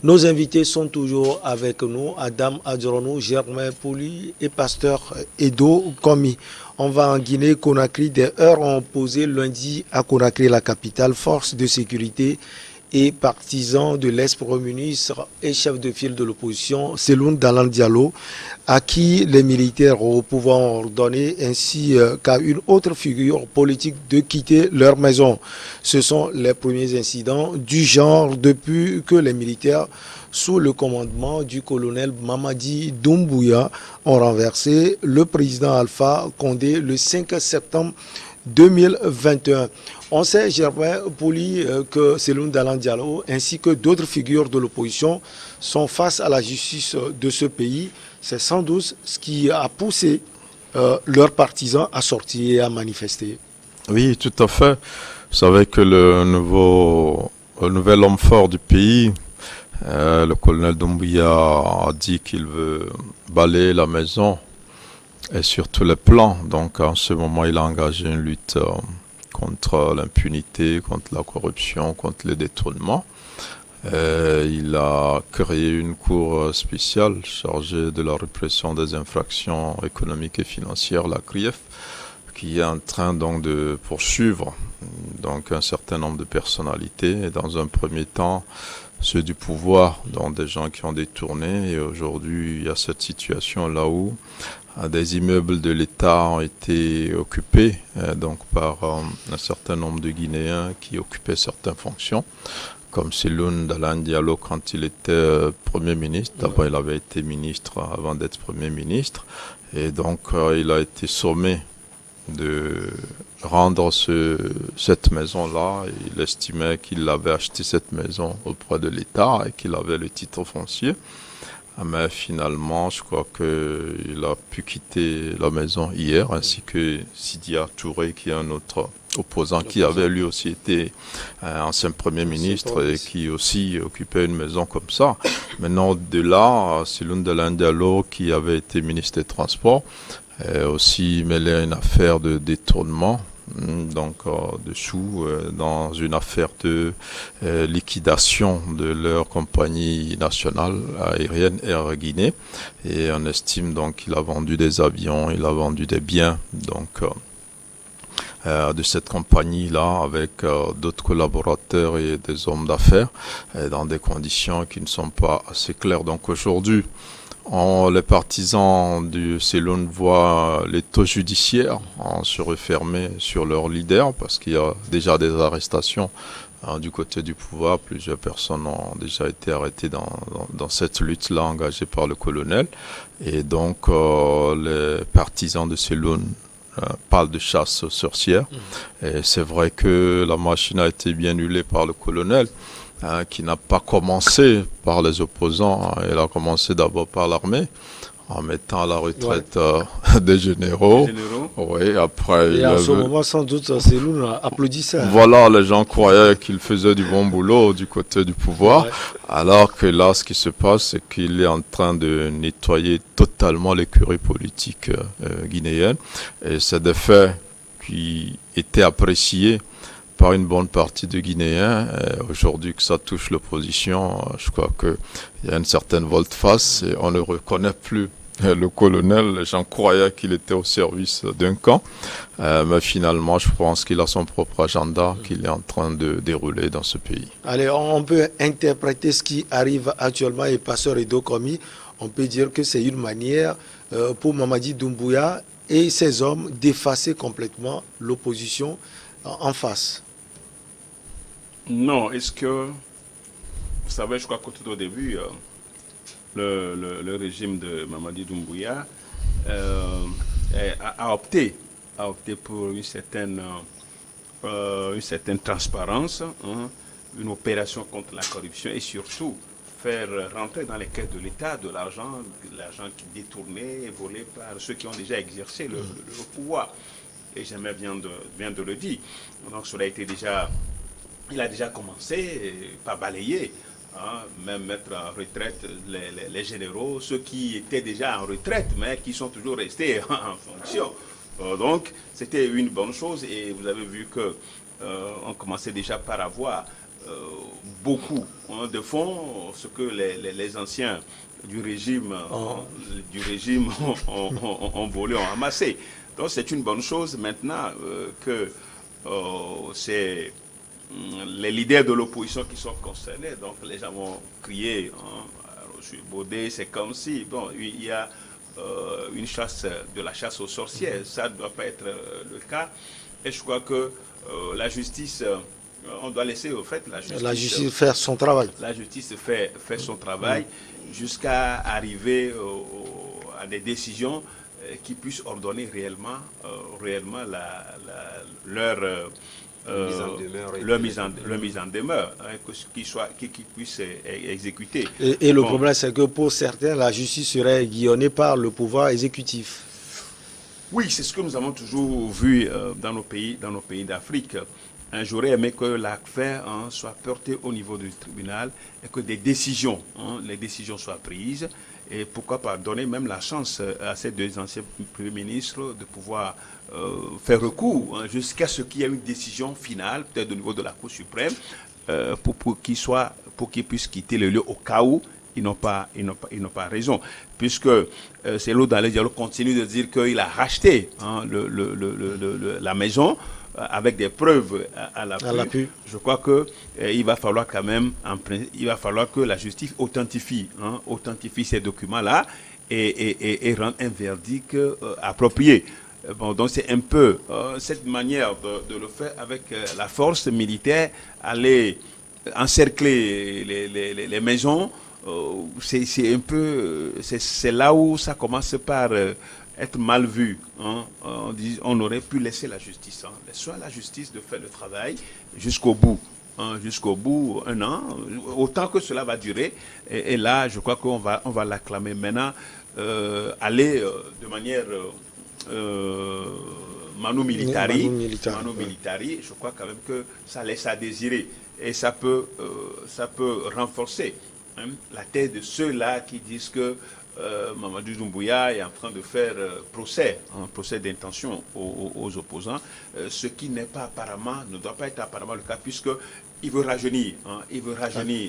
Nos invités sont toujours avec nous, Adam Adjoronou, Germain Pouli et Pasteur Edo Komi. On va en Guinée-Conakry. Des heures ont posé lundi à Conakry, la capitale. Forces de sécurité et partisans de l'ex-premier ministre et chef de file de l'opposition, Seloun Dalan Diallo, à qui les militaires au pouvoir ont ordonné, ainsi qu'à une autre figure politique, de quitter leur maison. Ce sont les premiers incidents du genre depuis que les militaires, sous le commandement du colonel Mamadi Doumbouya, ont renversé le président Alpha Condé le 5 septembre 2021. On sait, Germain Pouli, que Seloun Dalan Diallo ainsi que d'autres figures de l'opposition sont face à la justice de ce pays. C'est sans doute ce qui a poussé leurs partisans à sortir et à manifester. Oui, tout à fait. Vous savez que le nouvel homme fort du pays, le colonel Doumbouya, a dit qu'il veut balayer la maison et sur tous les plans. Donc en ce moment, il a engagé une lutte contre l'impunité, contre la corruption, contre le détournement. Il a créé une cour spéciale chargée de la répression des infractions économiques et financières, la CRIEF, qui est en train donc de poursuivre donc un certain nombre de personnalités, et dans un premier temps ceux du pouvoir, donc des gens qui ont détourné. Et aujourd'hui, il y a cette situation là où des immeubles de l'État ont été occupés donc par un certain nombre de Guinéens qui occupaient certaines fonctions, comme Seloun Dalan Diallo quand il était Premier ministre. D'abord, il avait été ministre avant d'être Premier ministre. Et donc, il a été sommé de rendre cette maison-là. Il estimait qu'il avait acheté cette maison auprès de l'État et qu'il avait le titre foncier. Mais finalement, je crois qu'il a pu quitter la maison hier, ainsi que Sidia Touré, qui est un autre opposant, qui avait lui aussi été ancien Premier ministre et qui aussi occupait une maison comme ça. Maintenant, de là, Seloun Dalan Diallo, qui avait été ministre des Transports, est aussi mêlé à une affaire de détournement, donc dessous dans une affaire de liquidation de leur compagnie nationale aérienne Air Guinée, et on estime donc qu'il a vendu des avions, il a vendu des biens donc de cette compagnie-là avec d'autres collaborateurs et des hommes d'affaires dans des conditions qui ne sont pas assez claires. Donc aujourd'hui, les partisans du Seloun voient les taux judiciaires se refermer sur leur leader, parce qu'il y a déjà des arrestations du côté du pouvoir. Plusieurs personnes ont déjà été arrêtées dans cette lutte-là engagée par le colonel. Et donc les partisans de Seloun parlent de chasse aux sorcières. Et c'est vrai que la machine a été bien huilée par le colonel, qui n'a pas commencé par les opposants. Elle a commencé d'abord par l'armée, en mettant à la retraite des généraux. Oui, après... Et en ce moment, sans doute, Seloun applaudissait. Voilà, les gens croyaient qu'il faisait du bon boulot du côté du pouvoir, alors que là, ce qui se passe, c'est qu'il est en train de nettoyer totalement l'écurie politique guinéenne. Et c'est des faits qui étaient appréciés par une bonne partie de Guinéens. Aujourd'hui que ça touche l'opposition, je crois qu'il y a une certaine volte-face et on ne reconnaît plus le colonel. Les gens croyaient qu'il était au service d'un camp, mais finalement je pense qu'il a son propre agenda qu'il est en train de dérouler dans ce pays. Allez, on peut interpréter ce qui arrive actuellement, et Pasteur Edo Komi, on peut dire que c'est une manière pour Mamadi Doumbouya et ses hommes d'effacer complètement l'opposition en face. Non, est-ce que, vous savez, je crois que tout au début, le régime de Mamadi Doumbouya a opté pour une certaine transparence, une opération contre la corruption, et surtout faire rentrer dans les caisses de l'État de l'argent qui détourné et volé par ceux qui ont déjà exercé le pouvoir. Et Jamais vient de le dire. Donc cela a été déjà... Il a déjà commencé par balayer, même mettre en retraite les généraux, ceux qui étaient déjà en retraite, mais qui sont toujours restés en fonction. Donc, c'était une bonne chose, et vous avez vu qu'on commençait déjà par avoir beaucoup de fonds, ce que les anciens du régime, ont volé, ont amassé. Donc c'est une bonne chose maintenant que c'est les leaders de l'opposition qui sont concernés. Donc les gens vont crier, Monsieur Baudet, c'est comme si, bon, il y a une chasse, de la chasse aux sorcières. Ça ne doit pas être le cas. Et je crois que la justice, on doit laisser au fait la justice faire son travail. La justice fait son travail jusqu'à arriver à des décisions qui puissent ordonner réellement leur mise en demeure, qui puisse exécuter. Et le problème, c'est que pour certains, la justice serait guillonnée par le pouvoir exécutif. Oui, c'est ce que nous avons toujours vu dans nos pays d'Afrique. J'aurais aimé que l'affaire soit portée au niveau du tribunal et que les décisions soient prises. Et pourquoi pas donner même la chance à ces deux anciens premiers ministres de pouvoir faire recours jusqu'à ce qu'il y ait une décision finale, peut-être au niveau de la Cour suprême, pour qu'ils puissent quitter le lieu au cas où ils n'ont pas raison. Puisque Cellou Dalein Diallo continue de dire qu'il a racheté la maison avec des preuves à l'appui. Je crois que il va falloir quand même, que la justice authentifie ces documents-là et rende un verdict approprié. Bon, donc c'est un peu cette manière de le faire avec la force militaire, aller encercler les maisons. C'est un peu, c'est là où ça commence par être mal vu. On aurait pu laisser la justice, soit la justice de faire le travail jusqu'au bout. Jusqu'au bout, 1 an, autant que cela va durer. Et là, je crois qu'on va l'acclamer maintenant, aller de manière manu militari. Je crois quand même que ça laisse à désirer. Et ça peut renforcer la tête de ceux-là qui disent que Mamadou Doumbouya est en train de faire un procès d'intention aux opposants, ce qui ne doit pas être apparemment le cas, puisque il veut rajeunir,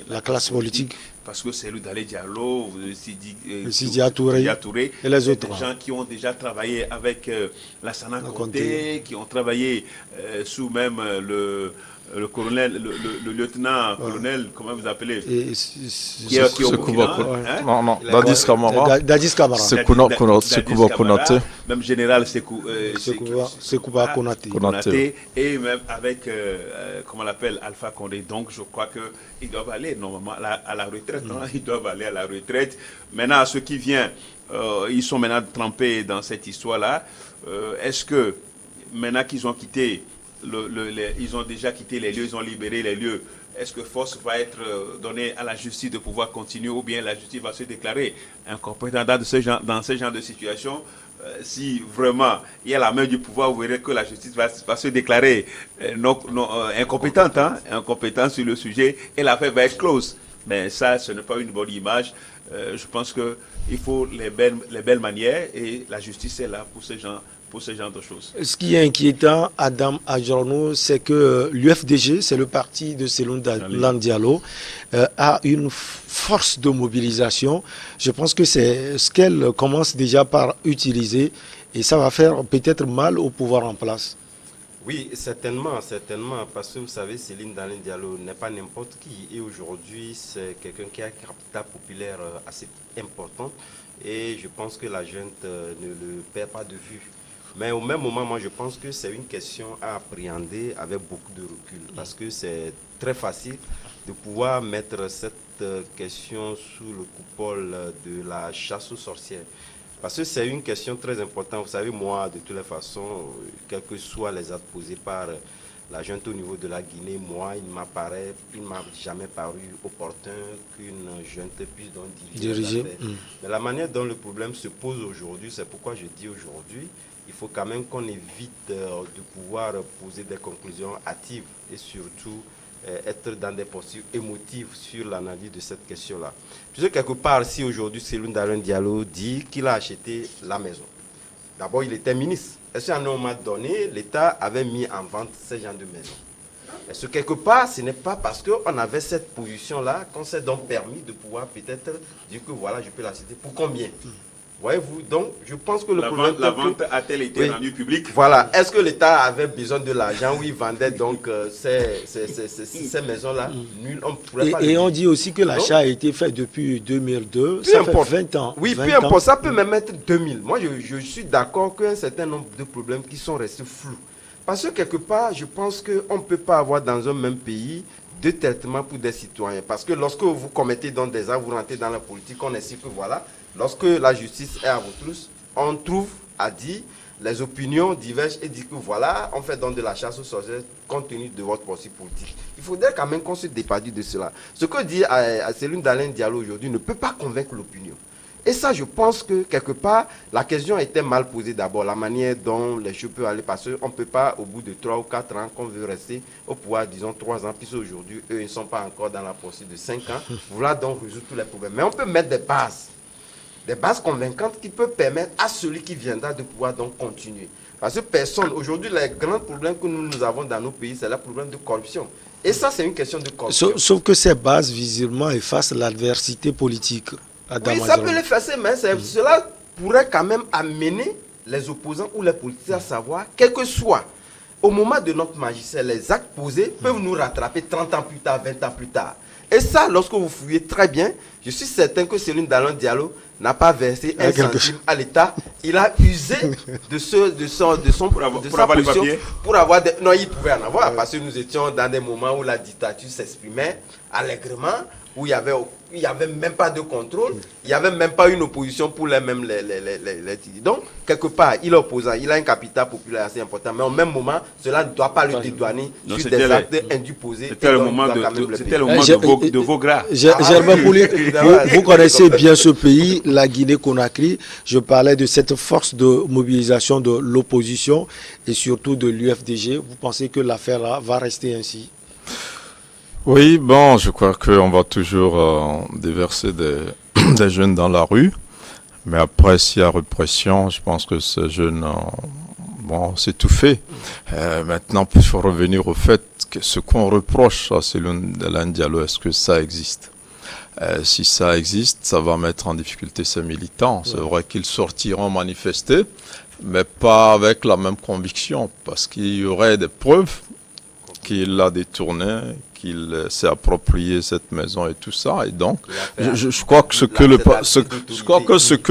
la classe politique. Parce que c'est Cellou Dalein Diallo, Sidi Touré et les autres. Des gens qui ont déjà travaillé avec Lassana Conté, qui ont travaillé sous même le colonel, le lieutenant-colonel, comment vous appelez, qui est au Burkina, Dadis Camara. Dadis Camara. Sekouba Konaté. Même général Sekouba Konaté. Et même avec, comment on l'appelle, Alpha Condé. Donc je crois qu'ils doivent aller normalement à la retraite. Ils doivent aller à la retraite. Maintenant, ceux qui viennent, ils sont maintenant trempés dans cette histoire-là. Est-ce que, maintenant qu'ils ont quitté ils ont déjà quitté les lieux, ils ont libéré les lieux. Est-ce que force va être donnée à la justice de pouvoir continuer, ou bien la justice va se déclarer incompétente dans ce genre de situation? Si vraiment il y a la main du pouvoir, vous verrez que la justice va se déclarer incompétente sur le sujet, et l'affaire va être close. Mais ça, ce n'est pas une bonne image. Je pense qu'il faut les belles manières, et la justice est là pour ce genre de choses. Ce qui est inquiétant, Adam Adjorno, c'est que l'UFDG, c'est le parti de Cellou Dalein Diallo, a une force de mobilisation. Je pense que c'est ce qu'elle commence déjà par utiliser, et ça va faire peut-être mal au pouvoir en place. Oui, certainement, parce que vous savez, Cellou Dalein Diallo n'est pas n'importe qui, et aujourd'hui, c'est quelqu'un qui a un capital populaire assez important, et je pense que la junte ne le perd pas de vue. Mais au même moment, moi, je pense que c'est une question à appréhender avec beaucoup de recul, parce que c'est très facile de pouvoir mettre cette question sous le coupole de la chasse aux sorcières. Parce que c'est une question très importante. Vous savez, moi, de toutes les façons, quels que soient les actes posés par la junte au niveau de la Guinée, moi, il ne m'a jamais paru opportun qu'une junte puisse donc diriger. Mais la manière dont le problème se pose aujourd'hui, c'est pourquoi je dis aujourd'hui, il faut quand même qu'on évite de pouvoir poser des conclusions hâtives et surtout être dans des postures émotives sur l'analyse de cette question-là. Puisque quelque part, si aujourd'hui Cellou Dalein Diallo dit qu'il a acheté la maison, d'abord il était ministre. Est-ce qu'à un moment donné, l'État avait mis en vente ces genres de maisons? Est-ce que quelque part, ce n'est pas parce qu'on avait cette position-là qu'on s'est donc permis de pouvoir peut-être dire que voilà, je peux la citer. Pour combien? Voyez-vous, donc je pense que le problème... La vente a-t-elle été rendue publique? Voilà, est-ce que l'État avait besoin de l'argent où il vendait donc ces maisons-là? Nul, on pourrait pas Et on dit aussi que l'achat a été fait depuis 2002, peu ça importe. fait 20 ans. Oui, 20 peu importe, ans. ça peut même être 2000. Moi, je suis d'accord qu'il y a un certain nombre de problèmes qui sont restés flous. Parce que quelque part, je pense qu'on ne peut pas avoir dans un même pays deux traitements pour des citoyens. Parce que lorsque vous commettez donc des actes, vous rentrez dans la politique, on estime que voilà, lorsque la justice est à vous tous, on trouve à dire, les opinions divergent et dit que voilà, on fait donc de la chasse aux sorcières compte tenu de votre processus politique. Il faudrait quand même qu'on se départit de cela. Ce que dit Céline Dalein Diallo aujourd'hui ne peut pas convaincre l'opinion. Et ça, je pense que quelque part, la question était mal posée d'abord, la manière dont les choses peuvent aller, parce qu'on ne peut pas, au bout de 3 ou 4 ans, qu'on veut rester au pouvoir, disons 3 ans, puisque aujourd'hui, eux, ils ne sont pas encore dans la procédure de 5 ans, voilà donc résoudre tous les problèmes. Mais on peut mettre des bases convaincantes qui peuvent permettre à celui qui viendra de pouvoir donc continuer. Parce que personne, aujourd'hui, les grands problèmes que nous avons dans nos pays, c'est le problème de corruption. Et ça, c'est une question de corruption. Sauf que ces bases, visiblement, effacent l'adversité politique. Oui, ça peut l'effacer, mais cela pourrait quand même amener les opposants ou les politiciens à savoir, quel que soit, au moment de notre magistère, les actes posés peuvent nous rattraper 30 ans plus tard, 20 ans plus tard. Et ça, lorsque vous fouillez très bien, je suis certain que Céline Dalein Diallo n'a pas versé un centime à l'État. Il a usé de sa position pour avoir des... Non, il pouvait en avoir, parce que nous étions dans des moments où la dictature s'exprimait allègrement, où il n'y avait même pas de contrôle, il n'y avait même pas une opposition pour les mêmes les. Donc, quelque part, il est opposant, il a un capital populaire assez important, mais au même moment, cela ne doit pas le dédouaner sur des actes indus posés. C'était le moment de vos gras. Germain Pouli, vous connaissez bien ce pays, la Guinée-Conakry. Je parlais de cette force de mobilisation de l'opposition et surtout de l'UFDG. Vous pensez que l'affaire va rester ainsi? Oui, bon, je crois qu'on va toujours déverser des jeunes dans la rue. Mais après, s'il y a répression, je pense que ces jeunes, c'est tout fait. Maintenant, il faut revenir au fait que ce qu'on reproche à Céline Dalein Diallo, est-ce que ça existe? Si ça existe, ça va mettre en difficulté ses militants. C'est vrai qu'ils sortiront manifester, mais pas avec la même conviction, parce qu'il y aurait des preuves qu'il l'a détourné, qu'il s'est approprié cette maison et tout ça. Et donc, je crois que ce que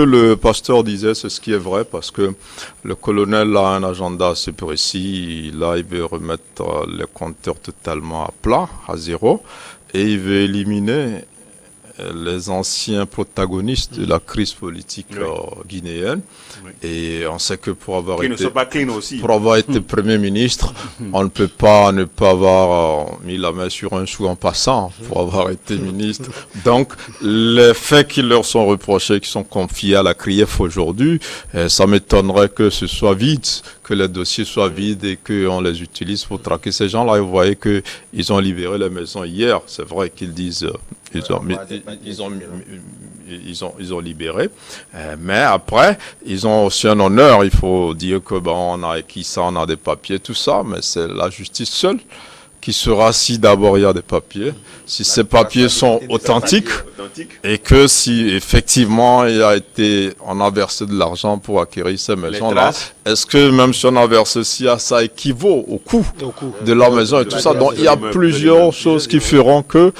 le pasteur disait, c'est ce qui est vrai, parce que le colonel a un agenda assez précis. Là, il veut remettre les compteurs totalement à plat, à zéro, et il veut éliminer les anciens protagonistes de la crise politique guinéenne. Oui. Et on sait que pour avoir été Premier ministre, on ne peut pas ne pas avoir mis la main sur un sou en passant pour avoir été ministre. Donc, les faits qui leur sont reprochés, qui sont confiés à la CRIEF aujourd'hui, ça m'étonnerait que ce soit vide, que les dossiers soient vides et qu'on les utilise pour traquer ces gens-là. Et vous voyez qu'ils ont libéré les maisons hier. C'est vrai qu'ils disent... Ils ont libéré, mais après ils ont aussi un honneur. Il faut dire que on a acquis ça, on a des papiers, tout ça, mais c'est la justice seule qui saura si d'abord il y a des papiers, si ces papiers sont authentiques, et que si effectivement on a versé de l'argent pour acquérir ces maisons-là, est-ce que même si on a versé ça équivaut au coût de la maison et tout ça. Donc il y a plusieurs choses qui feront que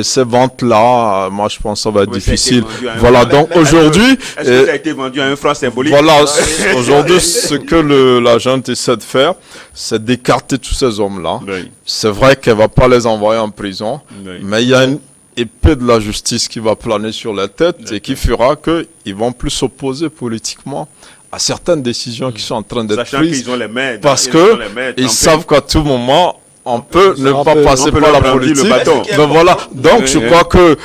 ces ventes-là, moi je pense que ça va être difficile. Voilà, donc aujourd'hui... Est-ce que ça a été vendu à un franc symbolique? Voilà, aujourd'hui ce que la junte essaie de faire, c'est d'écarter tous ces hommes-là. Oui. C'est vrai qu'elle ne va pas les envoyer en prison, mais il y a une épée de la justice qui va planer sur la tête et qui fera qu'ils vont plus s'opposer politiquement à certaines décisions qui sont en train d'être prises. Qu'ils ont les mains, parce qu'ils savent qu'à tout moment, on peut ne pas passer par la politique. Mais voilà. Donc, je crois que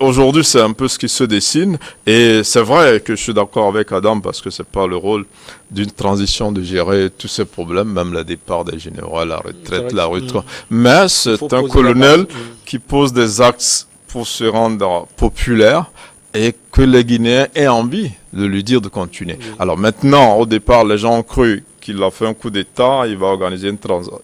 aujourd'hui, c'est un peu ce qui se dessine. Et c'est vrai que je suis d'accord avec Adam parce que c'est pas le rôle d'une transition de gérer tous ces problèmes, même le départ des généraux, la retraite, la retraite. Mais c'est un colonel qui pose des axes pour se rendre populaire et que les Guinéens aient envie de lui dire de continuer. Alors maintenant, au départ, les gens ont cru qu'il a fait un coup d'État, il va organiser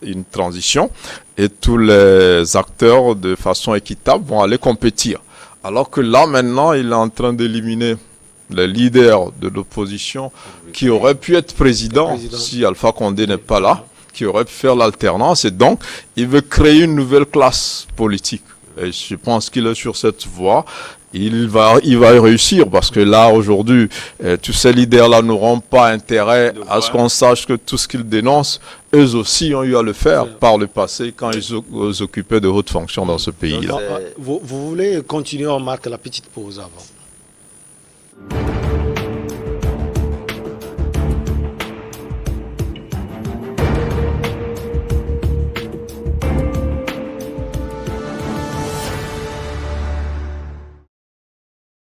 une transition et tous les acteurs de façon équitable vont aller compétir. Alors que là, maintenant, il est en train d'éliminer les leaders de l'opposition qui auraient pu être président si Alpha Condé n'est pas là, qui auraient pu faire l'alternance. Et donc, il veut créer une nouvelle classe politique. Et je pense qu'il est sur cette voie. Il va y réussir parce que là, aujourd'hui, tous ces leaders-là n'auront pas intérêt à ce qu'on sache que tout ce qu'ils dénoncent, eux aussi ont eu à le faire par le passé quand ils occupaient de hautes fonctions dans ce pays-là. Vous voulez continuer, on marque la petite pause avant.